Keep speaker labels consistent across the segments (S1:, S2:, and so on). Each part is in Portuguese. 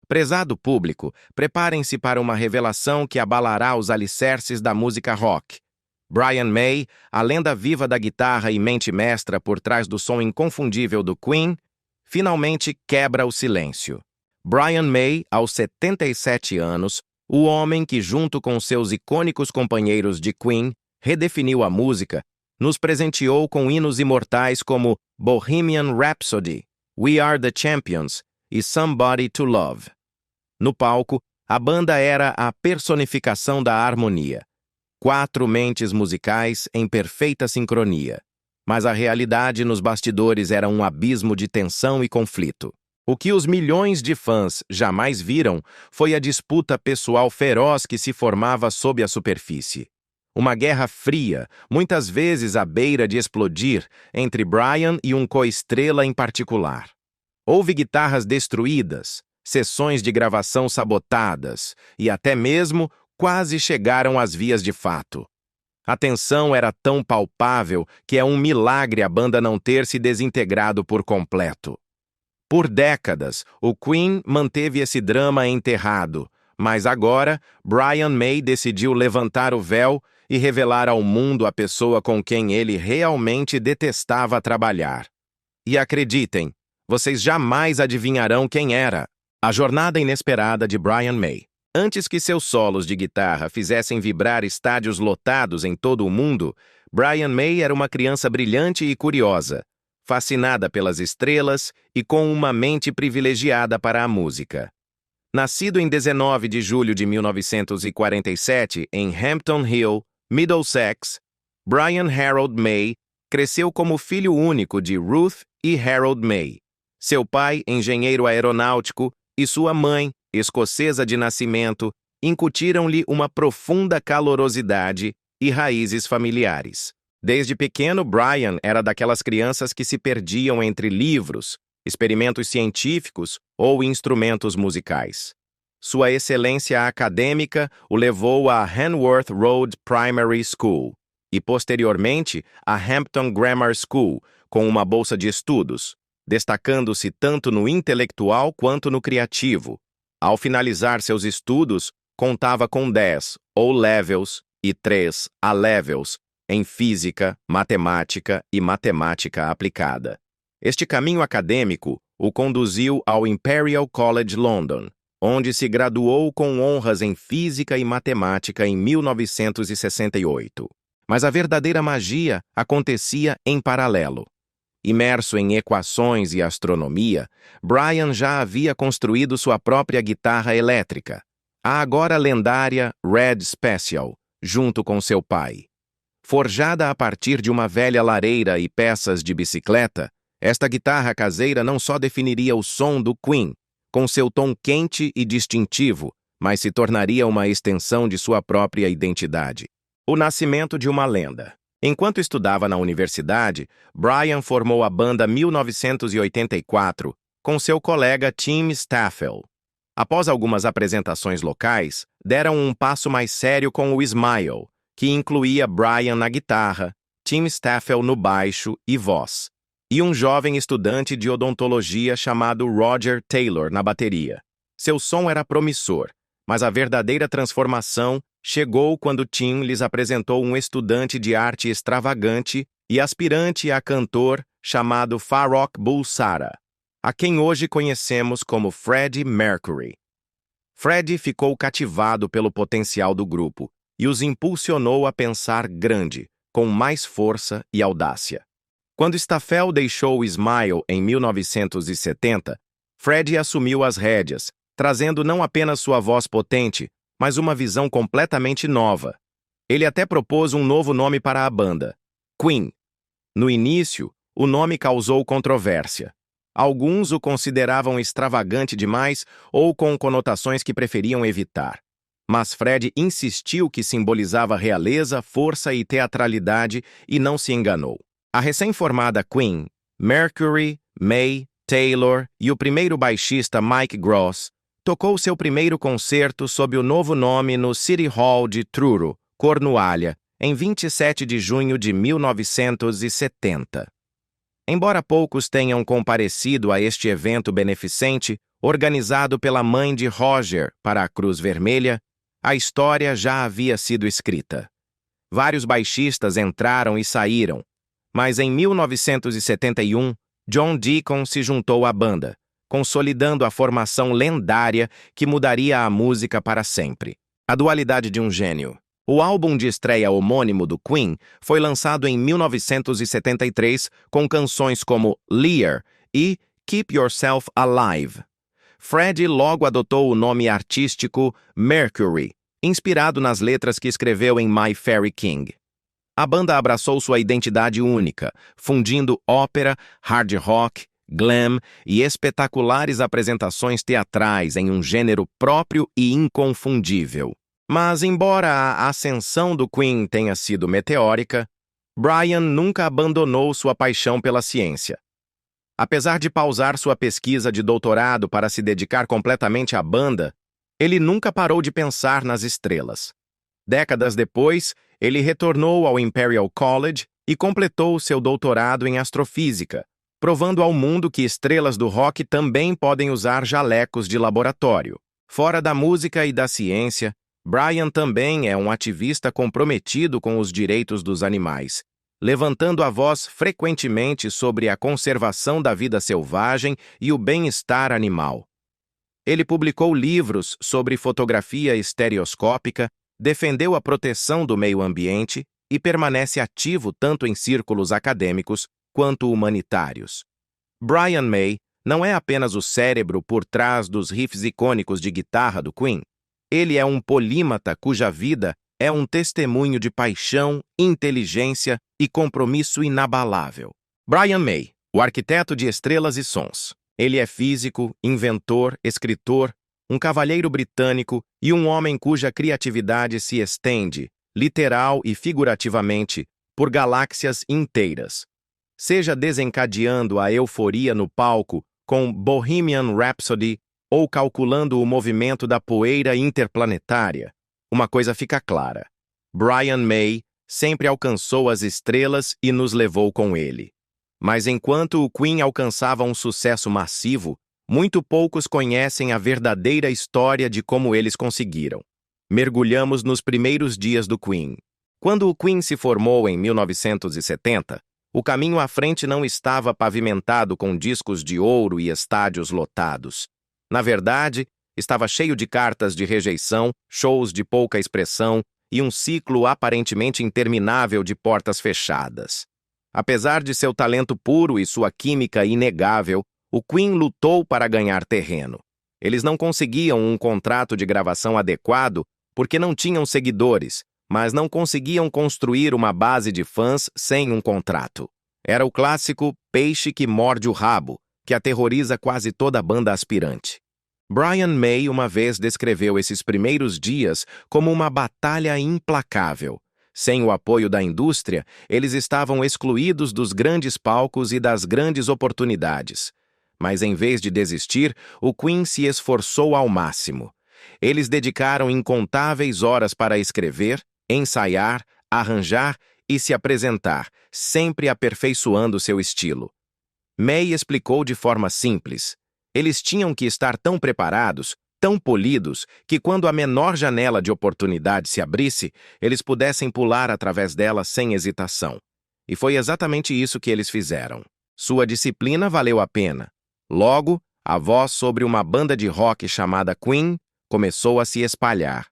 S1: Prezado público, preparem-se para uma revelação que abalará os alicerces da música rock. Brian May, a lenda viva da guitarra e mente mestra por trás do som inconfundível do Queen, finalmente quebra o silêncio. Brian May, aos 77 anos, o homem que, junto com seus icônicos companheiros de Queen, redefiniu a música, nos presenteou com hinos imortais como Bohemian Rhapsody, We Are the Champions e Somebody to Love. No palco, a banda era a personificação da harmonia. 4 mentes musicais em perfeita sincronia. Mas a realidade nos bastidores era um abismo de tensão e conflito. O que os milhões de fãs jamais viram foi a disputa pessoal feroz que se formava sob a superfície. Uma guerra fria, muitas vezes à beira de explodir, entre Brian e um coestrela em particular. Houve guitarras destruídas, sessões de gravação sabotadas e até mesmo quase chegaram às vias de fato. A tensão era tão palpável que é um milagre a banda não ter se desintegrado por completo. Por décadas, o Queen manteve esse drama enterrado, mas agora Brian May decidiu levantar o véu e revelar ao mundo a pessoa com quem ele realmente detestava trabalhar. E acreditem, vocês jamais adivinharão quem era. A jornada inesperada de Brian May. Antes que seus solos de guitarra fizessem vibrar estádios lotados em todo o mundo, Brian May era uma criança brilhante e curiosa, fascinada pelas estrelas e com uma mente privilegiada para a música. Nascido em 19 de julho de 1947 em Hampton Hill, Middlesex, Brian Harold May cresceu como filho único de Ruth e Harold May. Seu pai, engenheiro aeronáutico, e sua mãe, escocesa de nascimento, incutiram-lhe uma profunda calorosidade e raízes familiares. Desde pequeno, Brian era daquelas crianças que se perdiam entre livros, experimentos científicos ou instrumentos musicais. Sua excelência acadêmica o levou à Hanworth Road Primary School e, posteriormente, à Hampton Grammar School, com uma bolsa de estudos, destacando-se tanto no intelectual quanto no criativo. Ao finalizar seus estudos, contava com 10 O-Levels e 3 A-Levels em física, matemática e matemática aplicada. Este caminho acadêmico o conduziu ao Imperial College London, onde se graduou com honras em física e matemática em 1968. Mas a verdadeira magia acontecia em paralelo. Imerso em equações e astronomia, Brian já havia construído sua própria guitarra elétrica, a agora lendária Red Special, junto com seu pai. Forjada a partir de uma velha lareira e peças de bicicleta, esta guitarra caseira não só definiria o som do Queen, com seu tom quente e distintivo, mas se tornaria uma extensão de sua própria identidade. O nascimento de uma lenda. Enquanto estudava na universidade, Brian formou a banda 1984 com seu colega Tim Staffell. Após algumas apresentações locais, deram um passo mais sério com o Smile, que incluía Brian na guitarra, Tim Staffell no baixo e voz, e um jovem estudante de odontologia chamado Roger Taylor na bateria. Seu som era promissor, mas a verdadeira transformação chegou quando Tim lhes apresentou um estudante de arte extravagante e aspirante a cantor chamado Farrokh Bulsara, a quem hoje conhecemos como Freddie Mercury. Freddie ficou cativado pelo potencial do grupo e os impulsionou a pensar grande, com mais força e audácia. Quando Staffell deixou o Smile em 1970, Freddie assumiu as rédeas, trazendo não apenas sua voz potente, mas uma visão completamente nova. Ele até propôs um novo nome para a banda, Queen. No início, o nome causou controvérsia. Alguns o consideravam extravagante demais ou com conotações que preferiam evitar. Mas Freddie insistiu que simbolizava realeza, força e teatralidade e não se enganou. A recém-formada Queen, Mercury, May, Taylor e o primeiro baixista Mike Gross tocou seu primeiro concerto sob o novo nome no City Hall de Truro, Cornualha, em 27 de junho de 1970. Embora poucos tenham comparecido a este evento beneficente, organizado pela mãe de Roger para a Cruz Vermelha, a história já havia sido escrita. Vários baixistas entraram e saíram, mas em 1971, John Deacon se juntou à banda, consolidando a formação lendária que mudaria a música para sempre. A dualidade de um gênio. O álbum de estreia homônimo do Queen foi lançado em 1973 com canções como Lear e Keep Yourself Alive. Freddie logo adotou o nome artístico Mercury, inspirado nas letras que escreveu em My Fairy King. A banda abraçou sua identidade única, fundindo ópera, hard rock, glam e espetaculares apresentações teatrais em um gênero próprio e inconfundível. Mas, embora a ascensão do Queen tenha sido meteórica, Brian nunca abandonou sua paixão pela ciência. Apesar de pausar sua pesquisa de doutorado para se dedicar completamente à banda, ele nunca parou de pensar nas estrelas. Décadas depois, ele retornou ao Imperial College e completou seu doutorado em astrofísica, provando ao mundo que estrelas do rock também podem usar jalecos de laboratório. Fora da música e da ciência, Brian também é um ativista comprometido com os direitos dos animais, levantando a voz frequentemente sobre a conservação da vida selvagem e o bem-estar animal. Ele publicou livros sobre fotografia estereoscópica, defendeu a proteção do meio ambiente e permanece ativo tanto em círculos acadêmicos quanto humanitários. Brian May não é apenas o cérebro por trás dos riffs icônicos de guitarra do Queen. Ele é um polímata cuja vida é um testemunho de paixão, inteligência e compromisso inabalável. Brian May, o arquiteto de estrelas e sons. Ele é físico, inventor, escritor, um cavalheiro britânico e um homem cuja criatividade se estende, literal e figurativamente, por galáxias inteiras. Seja desencadeando a euforia no palco com Bohemian Rhapsody ou calculando o movimento da poeira interplanetária, uma coisa fica clara. Brian May sempre alcançou as estrelas e nos levou com ele. Mas enquanto o Queen alcançava um sucesso massivo, muito poucos conhecem a verdadeira história de como eles conseguiram. Mergulhamos nos primeiros dias do Queen. Quando o Queen se formou em 1970, o caminho à frente não estava pavimentado com discos de ouro e estádios lotados. Na verdade, estava cheio de cartas de rejeição, shows de pouca expressão e um ciclo aparentemente interminável de portas fechadas. Apesar de seu talento puro e sua química inegável, o Queen lutou para ganhar terreno. Eles não conseguiam um contrato de gravação adequado porque não tinham seguidores, mas não conseguiam construir uma base de fãs sem um contrato. Era o clássico peixe que morde o rabo, que aterroriza quase toda a banda aspirante. Brian May uma vez descreveu esses primeiros dias como uma batalha implacável. Sem o apoio da indústria, eles estavam excluídos dos grandes palcos e das grandes oportunidades. Mas em vez de desistir, o Queen se esforçou ao máximo. Eles dedicaram incontáveis horas para escrever, ensaiar, arranjar e se apresentar, sempre aperfeiçoando seu estilo. May explicou de forma simples. Eles tinham que estar tão preparados, tão polidos, que quando a menor janela de oportunidade se abrisse, eles pudessem pular através dela sem hesitação. E foi exatamente isso que eles fizeram. Sua disciplina valeu a pena. Logo, a voz sobre uma banda de rock chamada Queen começou a se espalhar.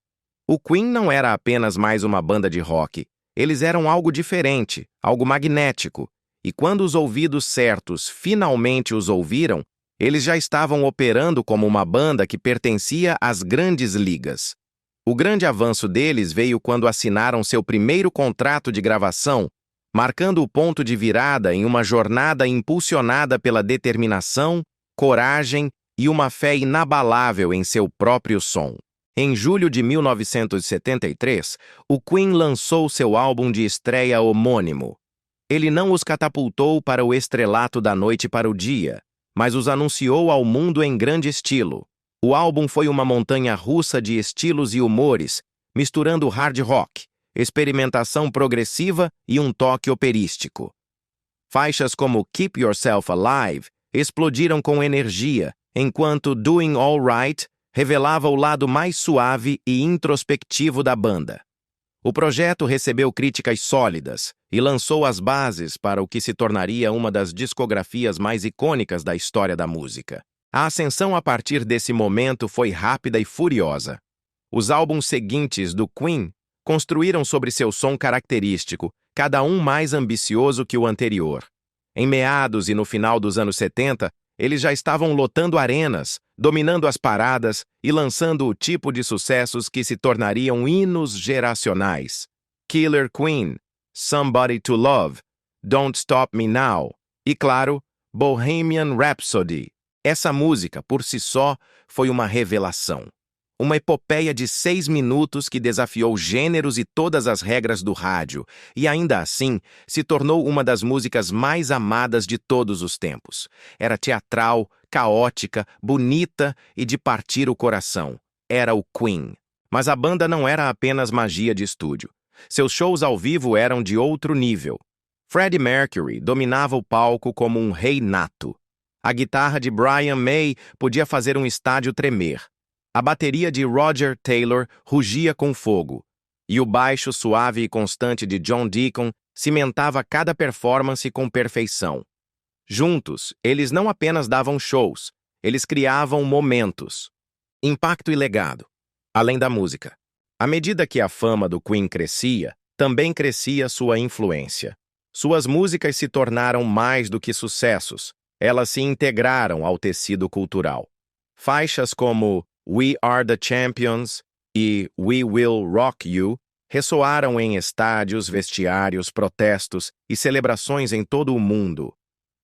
S1: O Queen não era apenas mais uma banda de rock. Eles eram algo diferente, algo magnético. E quando os ouvidos certos finalmente os ouviram, eles já estavam operando como uma banda que pertencia às grandes ligas. O grande avanço deles veio quando assinaram seu primeiro contrato de gravação, marcando o ponto de virada em uma jornada impulsionada pela determinação, coragem e uma fé inabalável em seu próprio som. Em julho de 1973, o Queen lançou seu álbum de estreia homônimo. Ele não os catapultou para o estrelato da noite para o dia, mas os anunciou ao mundo em grande estilo. O álbum foi uma montanha-russa de estilos e humores, misturando hard rock, experimentação progressiva e um toque operístico. Faixas como Keep Yourself Alive explodiram com energia, enquanto Doing All Right revelava o lado mais suave e introspectivo da banda. O projeto recebeu críticas sólidas e lançou as bases para o que se tornaria uma das discografias mais icônicas da história da música. A ascensão a partir desse momento foi rápida e furiosa. Os álbuns seguintes do Queen construíram sobre seu som característico, cada um mais ambicioso que o anterior. Em meados e no final dos anos 70, eles já estavam lotando arenas, dominando as paradas e lançando o tipo de sucessos que se tornariam hinos geracionais. Killer Queen, Somebody to Love, Don't Stop Me Now e, claro, Bohemian Rhapsody. Essa música, por si só, foi uma revelação. Uma epopeia de 6 minutos que desafiou gêneros e todas as regras do rádio, e ainda assim se tornou uma das músicas mais amadas de todos os tempos. Era teatral, caótica, bonita e de partir o coração. Era o Queen. Mas a banda não era apenas magia de estúdio. Seus shows ao vivo eram de outro nível. Freddie Mercury dominava o palco como um rei nato. A guitarra de Brian May podia fazer um estádio tremer. A bateria de Roger Taylor rugia com fogo, e o baixo suave e constante de John Deacon cimentava cada performance com perfeição. Juntos, eles não apenas davam shows, eles criavam momentos. Impacto e legado. Além da música. À medida que a fama do Queen crescia, também crescia sua influência. Suas músicas se tornaram mais do que sucessos, elas se integraram ao tecido cultural. Faixas como We Are the Champions e We Will Rock You ressoaram em estádios, vestiários, protestos e celebrações em todo o mundo.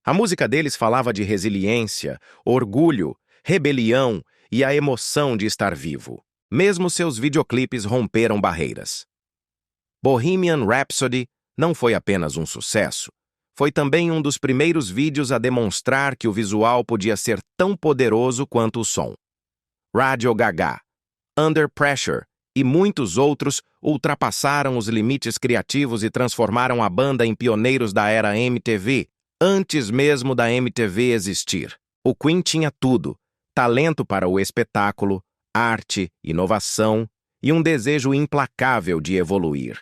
S1: A música deles falava de resiliência, orgulho, rebelião e a emoção de estar vivo. Mesmo seus videoclipes romperam barreiras. Bohemian Rhapsody não foi apenas um sucesso, foi também um dos primeiros vídeos a demonstrar que o visual podia ser tão poderoso quanto o som. Radio Gaga, Under Pressure e muitos outros ultrapassaram os limites criativos e transformaram a banda em pioneiros da era MTV, antes mesmo da MTV existir. O Queen tinha tudo: talento para o espetáculo, arte, inovação e um desejo implacável de evoluir.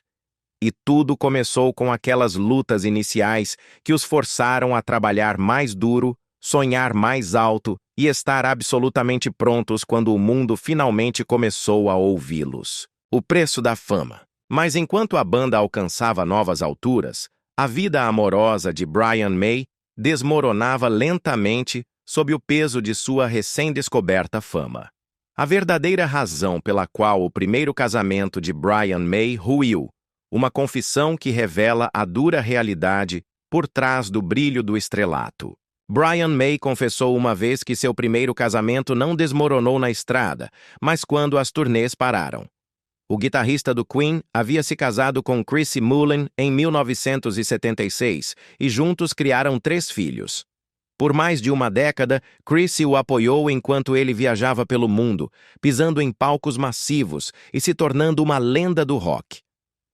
S1: E tudo começou com aquelas lutas iniciais que os forçaram a trabalhar mais duro, sonhar mais alto e estar absolutamente prontos quando o mundo finalmente começou a ouvi-los. O preço da fama. Mas enquanto a banda alcançava novas alturas, a vida amorosa de Brian May desmoronava lentamente sob o peso de sua recém-descoberta fama. A verdadeira razão pela qual o primeiro casamento de Brian May ruiu, uma confissão que revela a dura realidade por trás do brilho do estrelato. Brian May confessou uma vez que seu primeiro casamento não desmoronou na estrada, mas quando as turnês pararam. O guitarrista do Queen havia se casado com Chrissy Mullen em 1976 e juntos criaram 3 filhos. Por mais de uma década, Chrissy o apoiou enquanto ele viajava pelo mundo, pisando em palcos massivos e se tornando uma lenda do rock.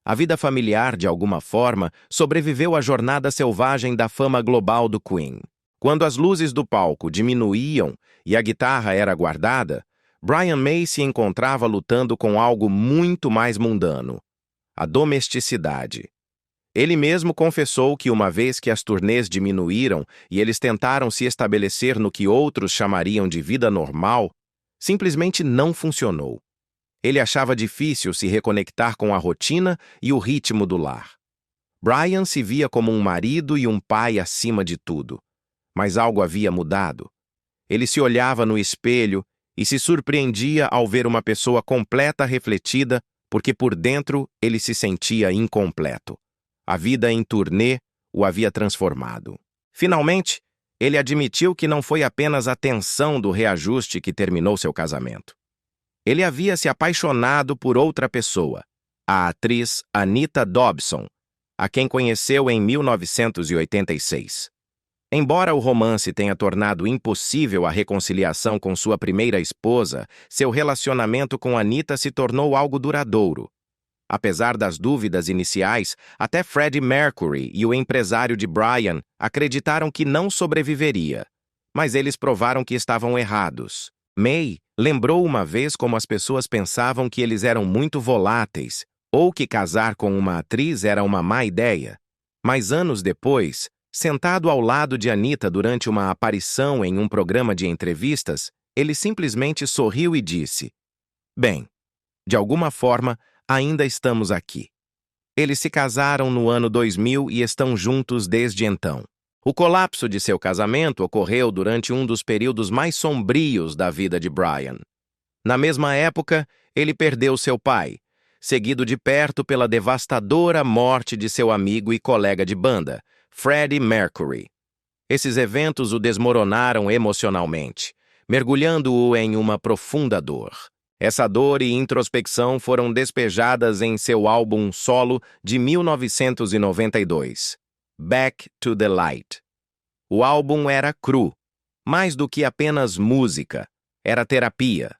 S1: A vida familiar, de alguma forma, sobreviveu à jornada selvagem da fama global do Queen. Quando as luzes do palco diminuíam e a guitarra era guardada, Brian May se encontrava lutando com algo muito mais mundano: a domesticidade. Ele mesmo confessou que uma vez que as turnês diminuíram e eles tentaram se estabelecer no que outros chamariam de vida normal, simplesmente não funcionou. Ele achava difícil se reconectar com a rotina e o ritmo do lar. Brian se via como um marido e um pai acima de tudo. Mas algo havia mudado. Ele se olhava no espelho e se surpreendia ao ver uma pessoa completa refletida, porque por dentro ele se sentia incompleto. A vida em turnê o havia transformado. Finalmente, ele admitiu que não foi apenas a tensão do reajuste que terminou seu casamento. Ele havia se apaixonado por outra pessoa, a atriz Anita Dobson, a quem conheceu em 1986. Embora o romance tenha tornado impossível a reconciliação com sua primeira esposa, seu relacionamento com Anita se tornou algo duradouro. Apesar das dúvidas iniciais, até Freddie Mercury e o empresário de Brian acreditaram que não sobreviveria. mas eles provaram que estavam errados. May lembrou uma vez como as pessoas pensavam que eles eram muito voláteis, ou que casar com uma atriz era uma má ideia. Mas anos depois, sentado ao lado de Anita durante uma aparição em um programa de entrevistas, ele simplesmente sorriu e disse: "Bem, de alguma forma, ainda estamos aqui." Eles se casaram no ano 2000 e estão juntos desde então. O colapso de seu casamento ocorreu durante um dos períodos mais sombrios da vida de Brian. Na mesma época, ele perdeu seu pai, seguido de perto pela devastadora morte de seu amigo e colega de banda, Freddie Mercury. Esses eventos o desmoronaram emocionalmente, mergulhando-o em uma profunda dor. Essa dor e introspecção foram despejadas em seu álbum solo de 1992, Back to the Light. O álbum era cru, mais do que apenas música, era terapia.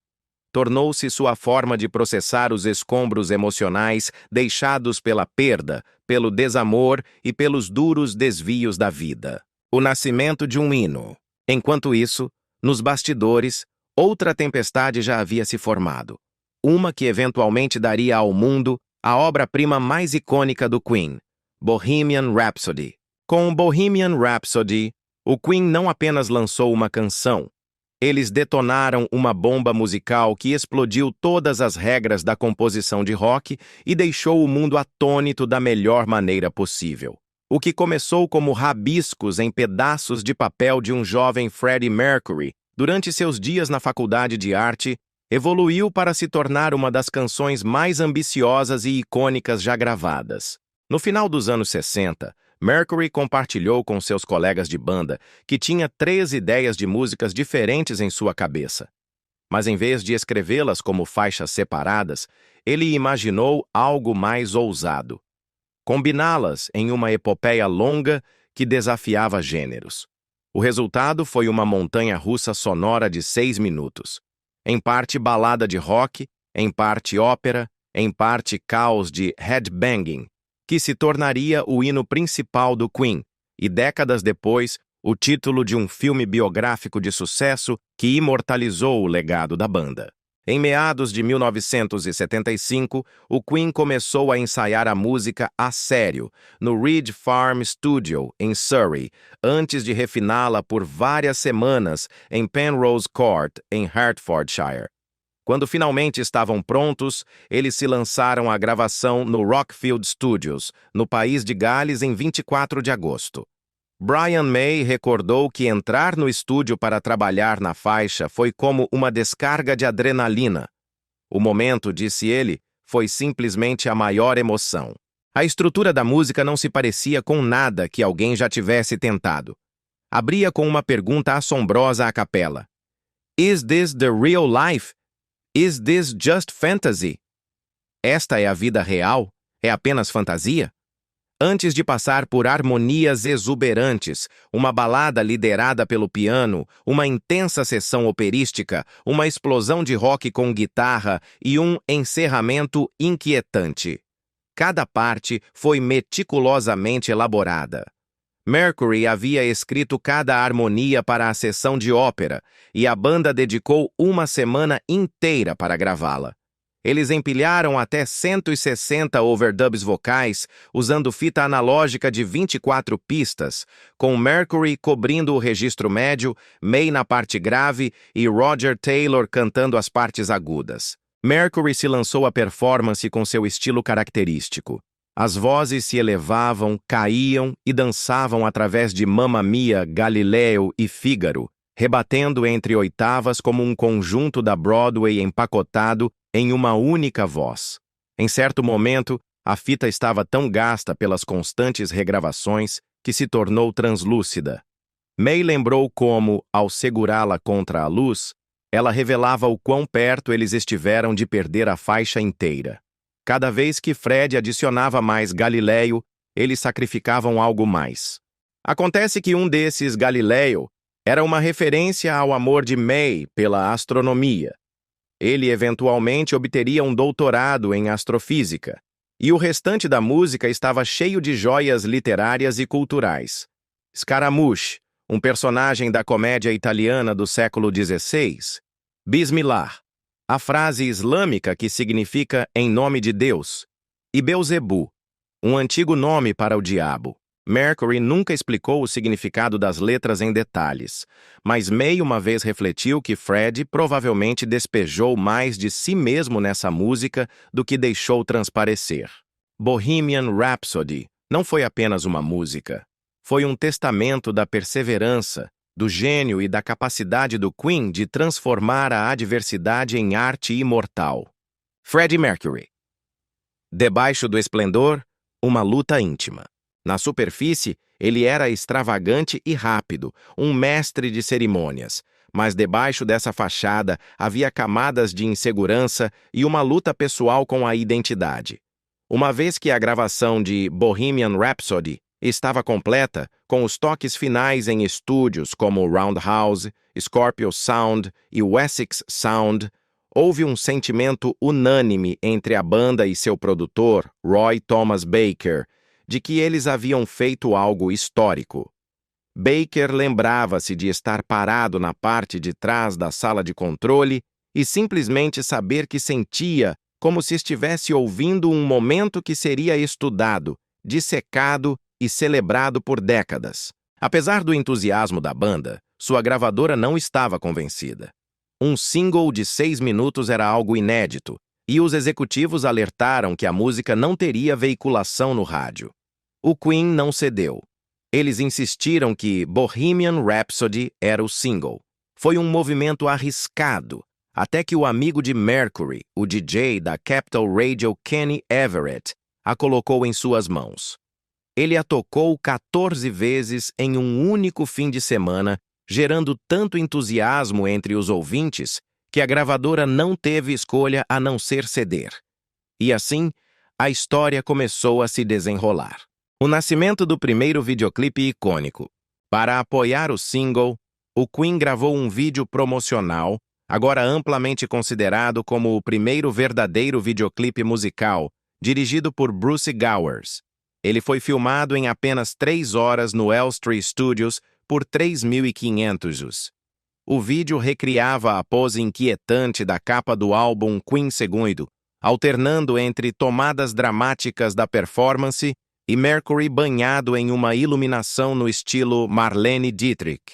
S1: Tornou-se sua forma de processar os escombros emocionais deixados pela perda, pelo desamor e pelos duros desvios da vida. O nascimento de um hino. Enquanto isso, nos bastidores, outra tempestade já havia se formado. Uma que eventualmente daria ao mundo a obra-prima mais icônica do Queen, Bohemian Rhapsody. Com Bohemian Rhapsody, o Queen não apenas lançou uma canção, eles detonaram uma bomba musical que explodiu todas as regras da composição de rock e deixou o mundo atônito da melhor maneira possível. O que começou como rabiscos em pedaços de papel de um jovem Freddie Mercury durante seus dias na faculdade de arte, evoluiu para se tornar uma das canções mais ambiciosas e icônicas já gravadas. No final dos anos 60, Mercury compartilhou com seus colegas de banda que tinha 3 ideias de músicas diferentes em sua cabeça. Mas em vez de escrevê-las como faixas separadas, ele imaginou algo mais ousado: combiná-las em uma epopeia longa que desafiava gêneros. O resultado foi uma montanha-russa sonora de 6 minutos. Em parte balada de rock, em parte ópera, em parte caos de headbanging, que se tornaria o hino principal do Queen, e décadas depois, o título de um filme biográfico de sucesso que imortalizou o legado da banda. Em meados de 1975, o Queen começou a ensaiar a música a sério, no Reed Farm Studio, em Surrey, antes de refiná-la por várias semanas em Penrose Court, em Hertfordshire. Quando finalmente estavam prontos, eles se lançaram à gravação no Rockfield Studios, no País de Gales, em 24 de agosto. Brian May recordou que entrar no estúdio para trabalhar na faixa foi como uma descarga de adrenalina. O momento, disse ele, foi simplesmente a maior emoção. A estrutura da música não se parecia com nada que alguém já tivesse tentado. Abria com uma pergunta assombrosa à capela: "Is this the real life? Is this just fantasy?" Esta é a vida real? É apenas fantasia? Antes de passar por harmonias exuberantes, uma balada liderada pelo piano, uma intensa sessão operística, uma explosão de rock com guitarra e um encerramento inquietante. Cada parte foi meticulosamente elaborada. Mercury havia escrito cada harmonia para a sessão de ópera, e a banda dedicou uma semana inteira para gravá-la. Eles empilharam até 160 overdubs vocais, usando fita analógica de 24 pistas, com Mercury cobrindo o registro médio, May na parte grave e Roger Taylor cantando as partes agudas. Mercury se lançou à performance com seu estilo característico. As vozes se elevavam, caíam e dançavam através de Mamma Mia, Galileo e Fígaro, rebatendo entre oitavas como um conjunto da Broadway empacotado em uma única voz. Em certo momento, a fita estava tão gasta pelas constantes regravações que se tornou translúcida. May lembrou como, ao segurá-la contra a luz, ela revelava o quão perto eles estiveram de perder a faixa inteira. Cada vez que Fred adicionava mais Galileu, eles sacrificavam algo mais. Acontece que um desses Galileu era uma referência ao amor de May pela astronomia. Ele eventualmente obteria um doutorado em astrofísica, e o restante da música estava cheio de joias literárias e culturais. Scaramouche, um personagem da comédia italiana do século XVI. Bismillah, a frase islâmica que significa em nome de Deus, e Beelzebu, um antigo nome para o diabo. Mercury nunca explicou o significado das letras em detalhes, mas May uma vez refletiu que Fred provavelmente despejou mais de si mesmo nessa música do que deixou transparecer. Bohemian Rhapsody não foi apenas uma música. Foi um testamento da perseverança, do gênio e da capacidade do Queen de transformar a adversidade em arte imortal. Freddie Mercury. Debaixo do esplendor, uma luta íntima. Na superfície, ele era extravagante e rápido, um mestre de cerimônias, mas debaixo dessa fachada havia camadas de insegurança e uma luta pessoal com a identidade. Uma vez que a gravação de Bohemian Rhapsody estava completa, com os toques finais em estúdios como Roundhouse, Scorpio Sound e Wessex Sound, houve um sentimento unânime entre a banda e seu produtor, Roy Thomas Baker, de que eles haviam feito algo histórico. Baker lembrava-se de estar parado na parte de trás da sala de controle e simplesmente saber que sentia como se estivesse ouvindo um momento que seria estudado, dissecado e celebrado por décadas. Apesar do entusiasmo da banda, sua gravadora não estava convencida. Um single de 6 minutos era algo inédito, e os executivos alertaram que a música não teria veiculação no rádio. O Queen não cedeu. Eles insistiram que Bohemian Rhapsody era o single. Foi um movimento arriscado, até que o amigo de Mercury, o DJ da Capital Radio Kenny Everett, a colocou em suas mãos. Ele a tocou 14 vezes em um único fim de semana, gerando tanto entusiasmo entre os ouvintes que a gravadora não teve escolha a não ser ceder. E assim, a história começou a se desenrolar. O nascimento do primeiro videoclipe icônico. Para apoiar o single, o Queen gravou um vídeo promocional, agora amplamente considerado como o primeiro verdadeiro videoclipe musical, dirigido por Bruce Gowers. Ele foi filmado em apenas 3 horas no Elstree Studios por 3.500 €. O vídeo recriava a pose inquietante da capa do álbum Queen II, alternando entre tomadas dramáticas da performance e Mercury banhado em uma iluminação no estilo Marlene Dietrich.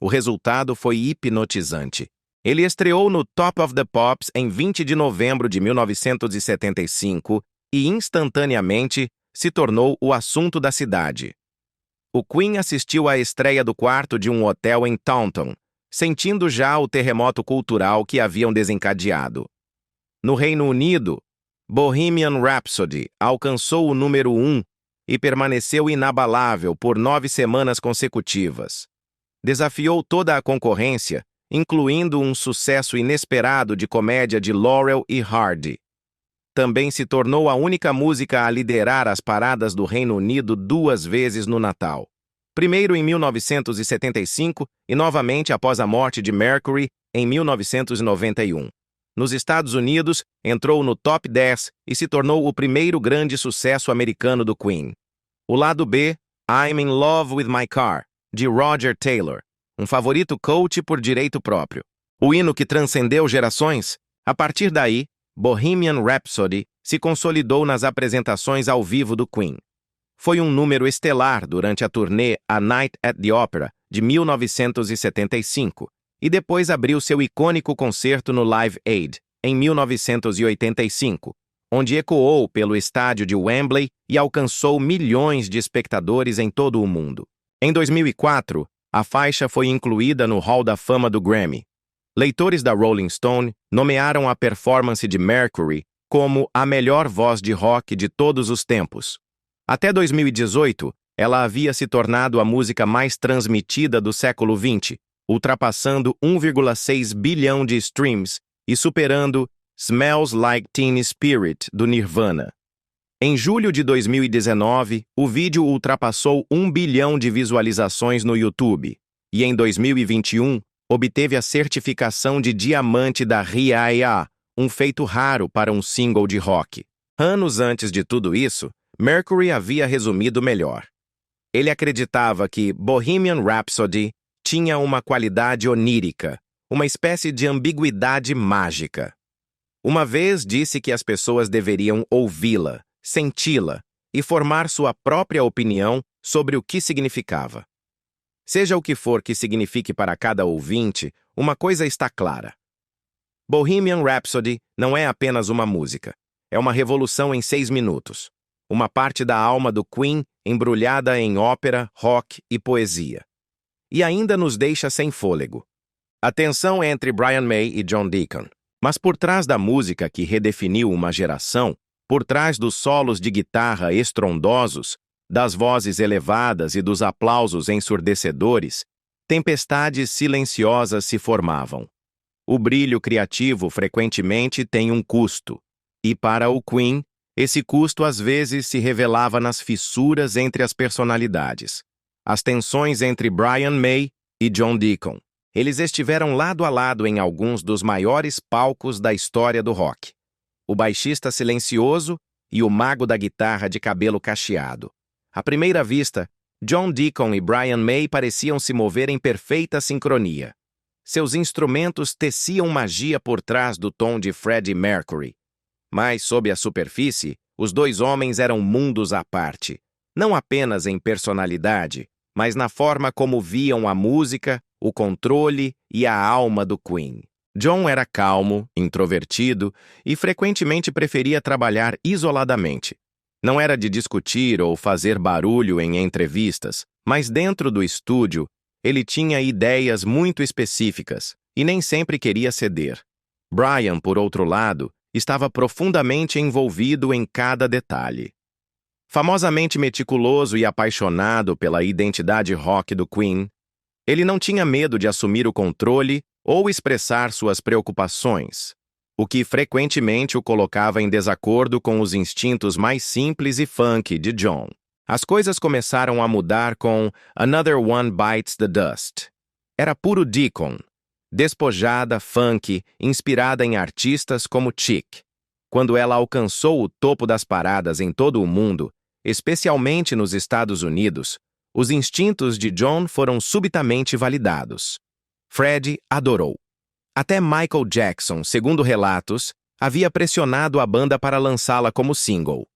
S1: O resultado foi hipnotizante. Ele estreou no Top of the Pops em 20 de novembro de 1975 e instantaneamente se tornou o assunto da cidade. O Queen assistiu à estreia do quarto de um hotel em Taunton, sentindo já o terremoto cultural que haviam desencadeado. No Reino Unido, Bohemian Rhapsody alcançou o número 1 e permaneceu inabalável por 9 semanas consecutivas. Desafiou toda a concorrência, incluindo um sucesso inesperado de comédia de Laurel e Hardy. Também se tornou a única música a liderar as paradas do Reino Unido 2 vezes no Natal. Primeiro em 1975 e novamente após a morte de Mercury em 1991. Nos Estados Unidos, entrou no top 10 e se tornou o primeiro grande sucesso americano do Queen. O lado B, I'm in Love with My Car, de Roger Taylor, um favorito coach por direito próprio. O hino que transcendeu gerações. A partir daí, Bohemian Rhapsody se consolidou nas apresentações ao vivo do Queen. Foi um número estelar durante a turnê A Night at the Opera, de 1975, e depois abriu seu icônico concerto no Live Aid, em 1985, onde ecoou pelo estádio de Wembley e alcançou milhões de espectadores em todo o mundo. Em 2004, a faixa foi incluída no Hall da Fama do Grammy. Leitores da Rolling Stone nomearam a performance de Mercury como a melhor voz de rock de todos os tempos. Até 2018, ela havia se tornado a música mais transmitida do século XX, ultrapassando 1,6 bilhão de streams e superando Smells Like Teen Spirit, do Nirvana. Em julho de 2019, o vídeo ultrapassou 1 bilhão de visualizações no YouTube, e em 2021, obteve a certificação de diamante da RIAA, um feito raro para um single de rock. Anos antes de tudo isso, Mercury havia resumido melhor. Ele acreditava que Bohemian Rhapsody tinha uma qualidade onírica, uma espécie de ambiguidade mágica. Uma vez disse que as pessoas deveriam ouvi-la, senti-la e formar sua própria opinião sobre o que significava. Seja o que for que signifique para cada ouvinte, uma coisa está clara. Bohemian Rhapsody não é apenas uma música. É uma revolução em 6 minutos. Uma parte da alma do Queen embrulhada em ópera, rock e poesia. E ainda nos deixa sem fôlego. A tensão entre Brian May e John Deacon. Mas por trás da música que redefiniu uma geração, por trás dos solos de guitarra estrondosos, das vozes elevadas e dos aplausos ensurdecedores, tempestades silenciosas se formavam. O brilho criativo frequentemente tem um custo, e para o Queen, esse custo às vezes se revelava nas fissuras entre as personalidades. As tensões entre Brian May e John Deacon. Eles estiveram lado a lado em alguns dos maiores palcos da história do rock. O baixista silencioso e o mago da guitarra de cabelo cacheado. À primeira vista, John Deacon e Brian May pareciam se mover em perfeita sincronia. Seus instrumentos teciam magia por trás do tom de Freddie Mercury. Mas, sob a superfície, os dois homens eram mundos à parte, não apenas em personalidade, mas na forma como viam a música, o controle e a alma do Queen. John era calmo, introvertido e frequentemente preferia trabalhar isoladamente. Não era de discutir ou fazer barulho em entrevistas, mas dentro do estúdio, ele tinha ideias muito específicas e nem sempre queria ceder. Brian, por outro lado, estava profundamente envolvido em cada detalhe. Famosamente meticuloso e apaixonado pela identidade rock do Queen, ele não tinha medo de assumir o controle ou expressar suas preocupações, o que frequentemente o colocava em desacordo com os instintos mais simples e funk de John. As coisas começaram a mudar com Another One Bites the Dust. Era puro Deacon, despojada, funk, inspirada em artistas como Chic. Quando ela alcançou o topo das paradas em todo o mundo, especialmente nos Estados Unidos, os instintos de John foram subitamente validados. Freddie adorou. Até Michael Jackson, segundo relatos, havia pressionado a banda para lançá-la como single.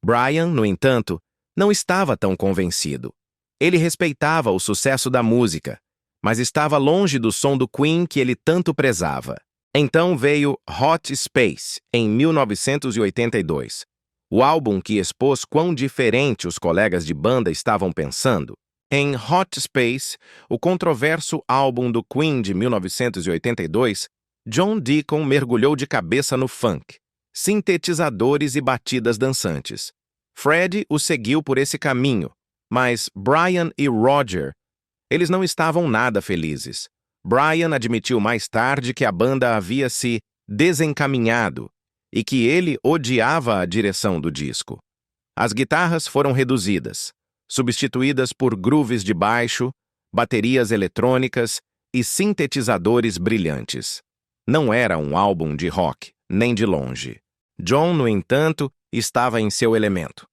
S1: Brian, no entanto, não estava tão convencido. Ele respeitava o sucesso da música, mas estava longe do som do Queen que ele tanto prezava. Então veio Hot Space, em 1982, o álbum que expôs quão diferente os colegas de banda estavam pensando. Em Hot Space, o controverso álbum do Queen de 1982, John Deacon mergulhou de cabeça no funk, sintetizadores e batidas dançantes. Freddie o seguiu por esse caminho, mas Brian e Roger, eles não estavam nada felizes. Brian admitiu mais tarde que a banda havia se desencaminhado e que ele odiava a direção do disco. As guitarras foram reduzidas, substituídas por grooves de baixo, baterias eletrônicas e sintetizadores brilhantes. Não era um álbum de rock, nem de longe. John, no entanto, estava em seu elemento.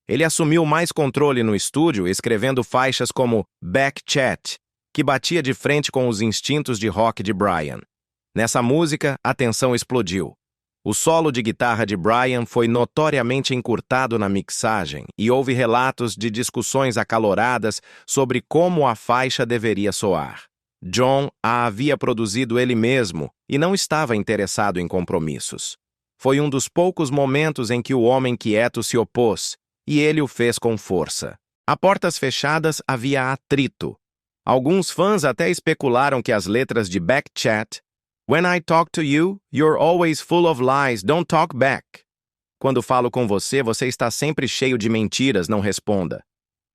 S1: Ele assumiu mais controle no estúdio, escrevendo faixas como Back Chat, que batia de frente com os instintos de rock de Brian. Nessa música, a tensão explodiu. O solo de guitarra de Brian foi notoriamente encurtado na mixagem e houve relatos de discussões acaloradas sobre como a faixa deveria soar. John a havia produzido ele mesmo e não estava interessado em compromissos. Foi um dos poucos momentos em que o homem quieto se opôs, e ele o fez com força. A portas fechadas havia atrito. Alguns fãs até especularam que as letras de Back Chat, When I talk to you, you're always full of lies, don't talk back. Quando falo com você, você está sempre cheio de mentiras, não responda.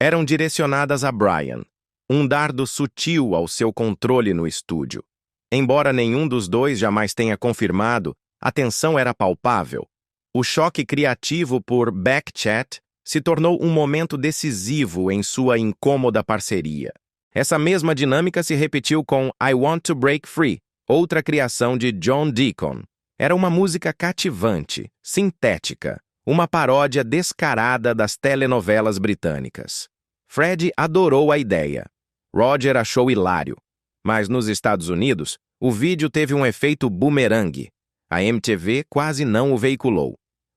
S1: Eram direcionadas a Brian, um dardo sutil ao seu controle no estúdio. Embora nenhum dos dois jamais tenha confirmado, a tensão era palpável. O choque criativo por Back Chat se tornou um momento decisivo em sua incômoda parceria. Essa mesma dinâmica se repetiu com I Want to Break Free, outra criação de John Deacon. Era uma música cativante, sintética, uma paródia descarada das telenovelas britânicas. Fred adorou a ideia. Roger achou hilário. Mas nos Estados Unidos, o vídeo teve um efeito bumerangue. A MTV quase não o veiculou.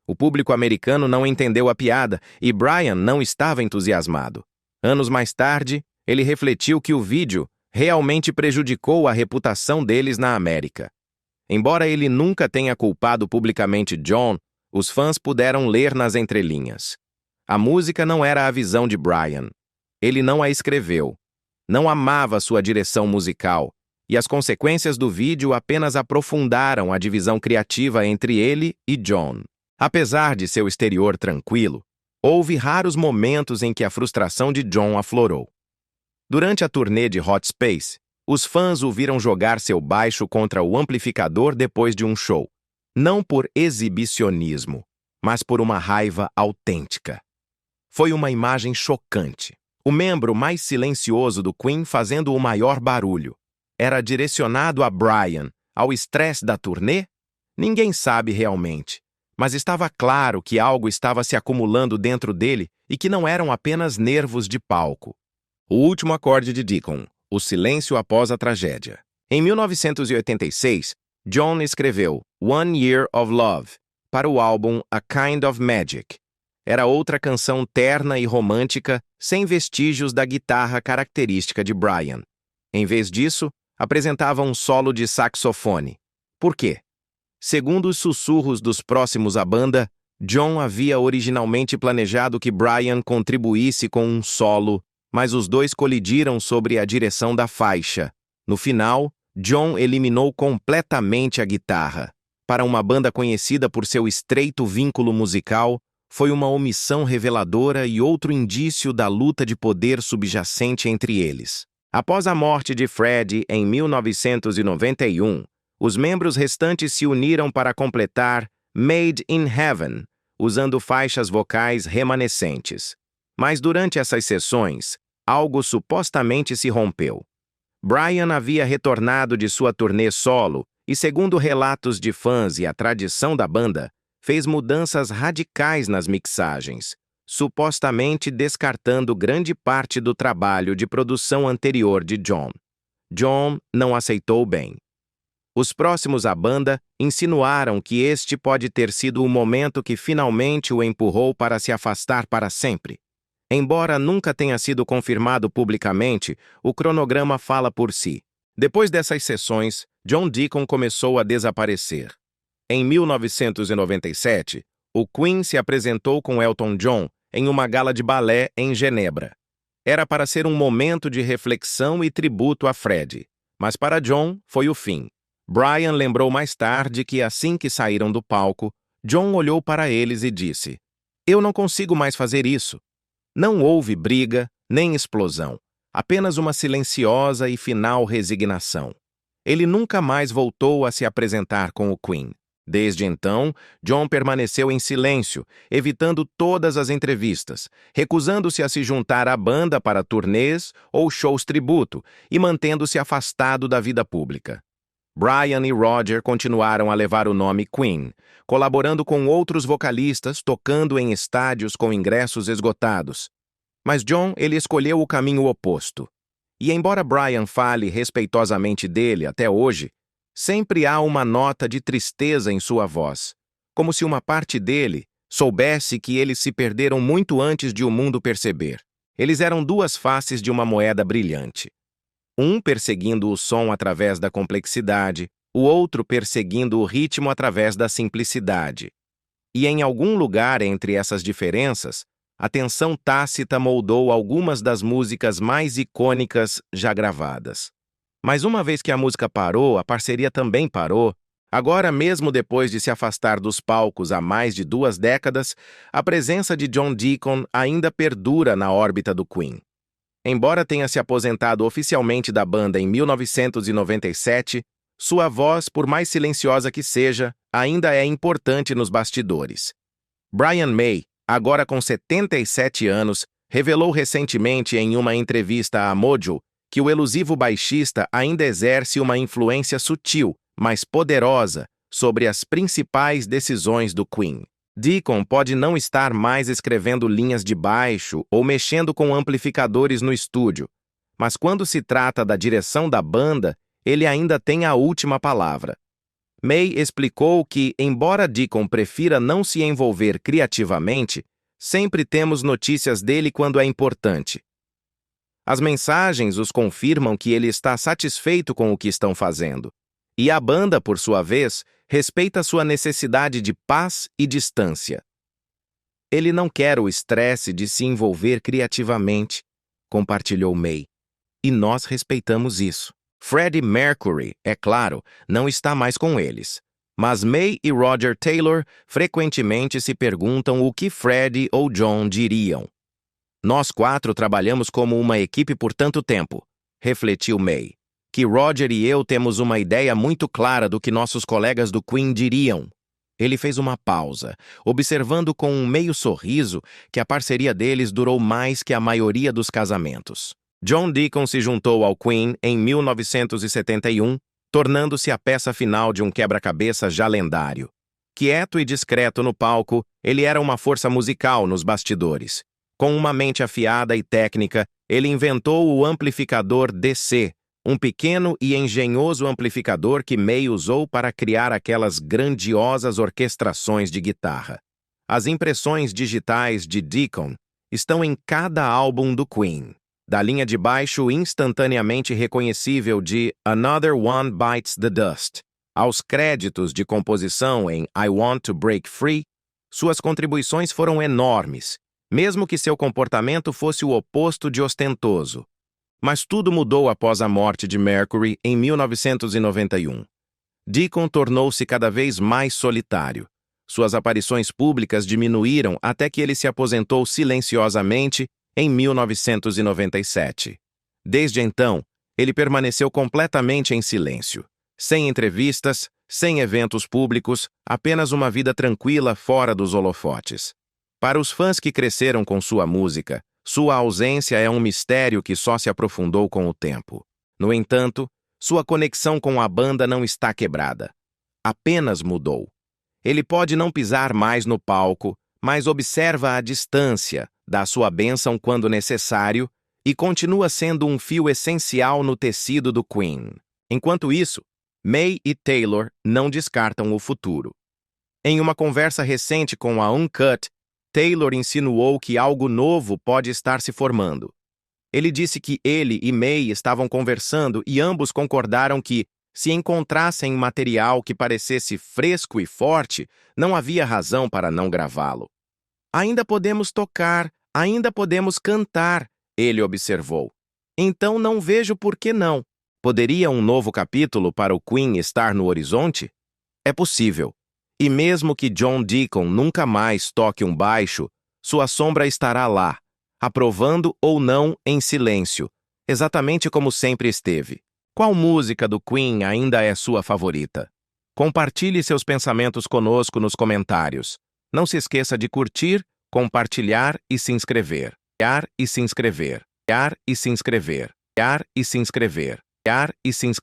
S1: O público americano não entendeu a piada e Brian não estava entusiasmado. Anos mais tarde, ele refletiu que o vídeo realmente prejudicou a reputação deles na América. Embora ele nunca tenha culpado publicamente John, os fãs puderam ler nas entrelinhas. A música não era a visão de Brian. Ele não a escreveu. Não amava sua direção musical, e as consequências do vídeo apenas aprofundaram a divisão criativa entre ele e John. Apesar de seu exterior tranquilo, houve raros momentos em que a frustração de John aflorou. Durante a turnê de Hot Space, os fãs o viram jogar seu baixo contra o amplificador depois de um show, não por exibicionismo, mas por uma raiva autêntica. Foi uma imagem chocante. O membro mais silencioso do Queen fazendo o maior barulho. Era direcionado a Brian, ao estresse da turnê? Ninguém sabe realmente, mas estava claro que algo estava se acumulando dentro dele e que não eram apenas nervos de palco. O último acorde de Deacon, o silêncio após a tragédia. Em 1986, John escreveu One Year of Love para o álbum A Kind of Magic. Era outra canção terna e romântica, sem vestígios da guitarra característica de Brian. Em vez disso, apresentava um solo de saxofone. Por quê? Segundo os sussurros dos próximos à banda, John havia originalmente planejado que Brian contribuísse com um solo, mas os dois colidiram sobre a direção da faixa. No final, John eliminou completamente a guitarra. Para uma banda conhecida por seu estreito vínculo musical, foi uma omissão reveladora e outro indício da luta de poder subjacente entre eles. Após a morte de Fred em 1991, os membros restantes se uniram para completar Made in Heaven, usando faixas vocais remanescentes. Mas durante essas sessões, algo supostamente se rompeu. Brian havia retornado de sua turnê solo e, segundo relatos de fãs e a tradição da banda, fez mudanças radicais nas mixagens, supostamente descartando grande parte do trabalho de produção anterior de John. John não aceitou bem. Os próximos à banda insinuaram que este pode ter sido o momento que finalmente o empurrou para se afastar para sempre. Embora nunca tenha sido confirmado publicamente, o cronograma fala por si. Depois dessas sessões, John Deacon começou a desaparecer. Em 1997, o Queen se apresentou com Elton John em uma gala de balé em Genebra. Era para ser um momento de reflexão e tributo a Fred, mas para John foi o fim. Brian lembrou mais tarde que assim que saíram do palco, John olhou para eles e disse: "Eu não consigo mais fazer isso." Não houve briga, nem explosão, apenas uma silenciosa e final resignação. Ele nunca mais voltou a se apresentar com o Queen. Desde então, John permaneceu em silêncio, evitando todas as entrevistas, recusando-se a se juntar à banda para turnês ou shows tributo e mantendo-se afastado da vida pública. Brian e Roger continuaram a levar o nome Queen, colaborando com outros vocalistas, tocando em estádios com ingressos esgotados. Mas John, ele escolheu o caminho oposto. E embora Brian fale respeitosamente dele até hoje, sempre há uma nota de tristeza em sua voz, como se uma parte dele soubesse que eles se perderam muito antes de o mundo perceber. Eles eram duas faces de uma moeda brilhante. Um perseguindo o som através da complexidade, o outro perseguindo o ritmo através da simplicidade. E em algum lugar entre essas diferenças, a tensão tácita moldou algumas das músicas mais icônicas já gravadas. Mas uma vez que a música parou, a parceria também parou. Agora, mesmo depois de se afastar dos palcos há mais de 2 décadas, a presença de John Deacon ainda perdura na órbita do Queen. Embora tenha se aposentado oficialmente da banda em 1997, sua voz, por mais silenciosa que seja, ainda é importante nos bastidores. Brian May, agora com 77 anos, revelou recentemente em uma entrevista à Mojo que o elusivo baixista ainda exerce uma influência sutil, mas poderosa, sobre as principais decisões do Queen. Deacon pode não estar mais escrevendo linhas de baixo ou mexendo com amplificadores no estúdio, mas quando se trata da direção da banda, ele ainda tem a última palavra. May explicou que, embora Deacon prefira não se envolver criativamente, sempre temos notícias dele quando é importante. As mensagens os confirmam que ele está satisfeito com o que estão fazendo. E a banda, por sua vez, respeita sua necessidade de paz e distância. Ele não quer o estresse de se envolver criativamente, compartilhou May. E nós respeitamos isso. Freddie Mercury, é claro, não está mais com eles. Mas May e Roger Taylor frequentemente se perguntam o que Freddie ou John diriam. Nós quatro trabalhamos como uma equipe por tanto tempo, refletiu May, que Roger e eu temos uma ideia muito clara do que nossos colegas do Queen diriam. Ele fez uma pausa, observando com um meio sorriso que a parceria deles durou mais que a maioria dos casamentos. John Deacon se juntou ao Queen em 1971, tornando-se a peça final de um quebra-cabeça já lendário. Quieto e discreto no palco, ele era uma força musical nos bastidores. Com uma mente afiada e técnica, ele inventou o amplificador DC, um pequeno e engenhoso amplificador que May usou para criar aquelas grandiosas orquestrações de guitarra. As impressões digitais de Deacon estão em cada álbum do Queen. Da linha de baixo instantaneamente reconhecível de Another One Bites the Dust, aos créditos de composição em I Want to Break Free, suas contribuições foram enormes, mesmo que seu comportamento fosse o oposto de ostentoso. Mas tudo mudou após a morte de Mercury em 1991. Deacon tornou-se cada vez mais solitário. Suas aparições públicas diminuíram até que ele se aposentou silenciosamente em 1997. Desde então, ele permaneceu completamente em silêncio, sem entrevistas, sem eventos públicos, apenas uma vida tranquila fora dos holofotes. Para os fãs que cresceram com sua música, sua ausência é um mistério que só se aprofundou com o tempo. No entanto, sua conexão com a banda não está quebrada. Apenas mudou. Ele pode não pisar mais no palco, mas observa à distância, dá sua bênção quando necessário e continua sendo um fio essencial no tecido do Queen. Enquanto isso, May e Taylor não descartam o futuro. Em uma conversa recente com a Uncut, Taylor insinuou que algo novo pode estar se formando. Ele disse que ele e May estavam conversando e ambos concordaram que, se encontrassem material que parecesse fresco e forte, não havia razão para não gravá-lo. Ainda podemos tocar, ainda podemos cantar, ele observou. Então não vejo por que não. Poderia um novo capítulo para o Queen estar no horizonte? É possível. E mesmo que John Deacon nunca mais toque um baixo, sua sombra estará lá, aprovando ou não em silêncio, exatamente como sempre esteve. Qual música do Queen ainda é sua favorita? Compartilhe seus pensamentos conosco nos comentários. Não se esqueça de curtir, compartilhar e se inscrever. E se inscrever. E se inscrever. E se inscrever. E se inscrever.